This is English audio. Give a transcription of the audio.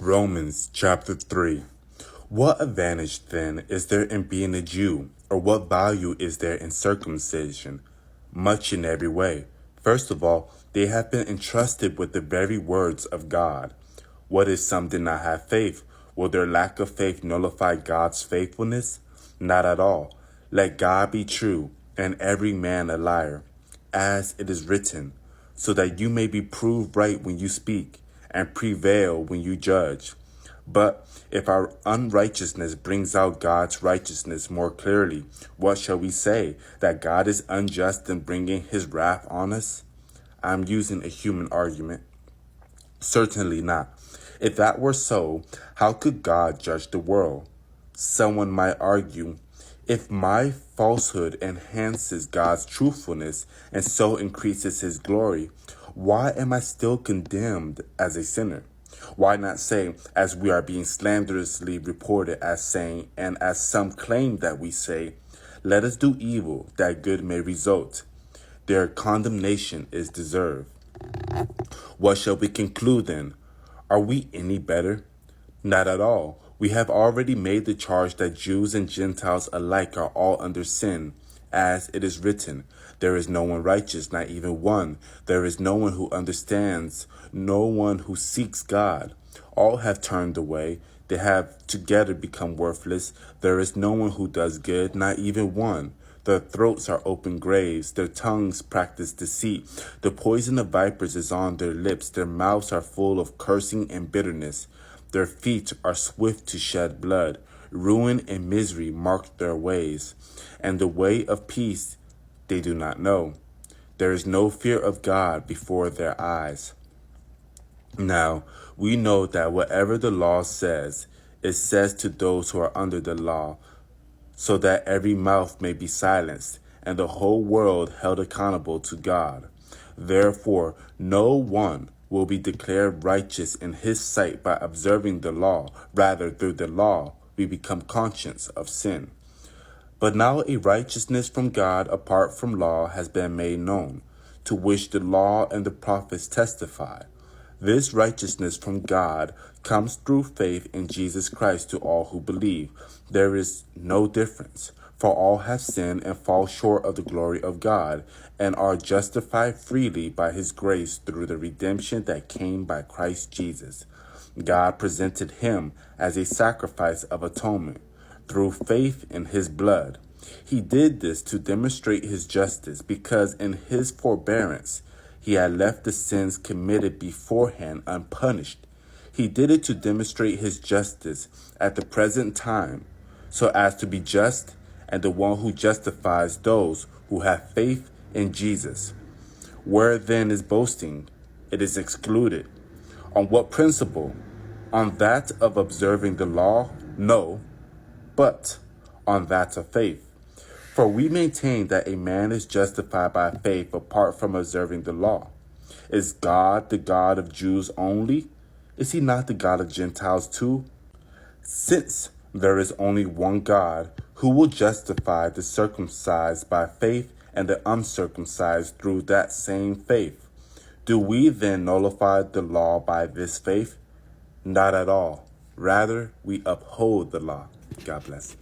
Romans chapter 3. What advantage then is there in being a Jew, or what value is there in circumcision? Much in every way. First of all, they have been entrusted with the very words of God. What if some did not have faith? Will their lack of faith nullify God's faithfulness? Not at all. Let God be true, and every man a liar, as it is written, so that you may be proved right when you speak, and prevail when you judge. But if our unrighteousness brings out God's righteousness more clearly, what shall we say? That God is unjust in bringing his wrath on us? I'm using a human argument. Certainly not. If that were so, how could God judge the world? Someone might argue, if my falsehood enhances God's truthfulness and so increases his glory, why am I still condemned as a sinner? Why not say, as we are being slanderously reported as saying, and as some claim that we say, let us do evil that good may result. Their condemnation is deserved. What shall we conclude then? Are we any better? Not at all. We have already made the charge that Jews and Gentiles alike are all under sin. As it is written, there is no one righteous, not even one. There is no one who understands, no one who seeks God. All have turned away. They have together become worthless. There is no one who does good, not even one. Their throats are open graves. Their tongues practice deceit. The poison of vipers is on their lips. Their mouths are full of cursing and bitterness. Their feet are swift to shed blood. Ruin and misery mark their ways, and the way of peace they do not know. There is no fear of God before their eyes. Now, we know that whatever the law says, it says to those who are under the law, so that every mouth may be silenced, and the whole world held accountable to God. Therefore, no one will be declared righteous in his sight by observing the law. Rather, through the law, we become conscious of sin. But now a righteousness from God apart from law has been made known, to which the law and the prophets testify. This righteousness from God comes through faith in Jesus Christ to all who believe. There is no difference, for all have sinned and fall short of the glory of God, and are justified freely by his grace through the redemption that came by Christ Jesus. God presented him as a sacrifice of atonement through faith in his blood. He did this to demonstrate his justice, because in his forbearance he had left the sins committed beforehand unpunished. He did it to demonstrate his justice at the present time, so as to be just and the one who justifies those who have faith in Jesus. Where then is boasting? It is excluded. On what principle? On that of observing the law? No, but on that of faith. For we maintain that a man is justified by faith apart from observing the law. Is God the God of Jews only? Is he not the God of Gentiles too? Since there is only one God, who will justify the circumcised by faith and the uncircumcised through that same faith? Do we then nullify the law by this faith? Not at all. Rather, we uphold the law. God bless.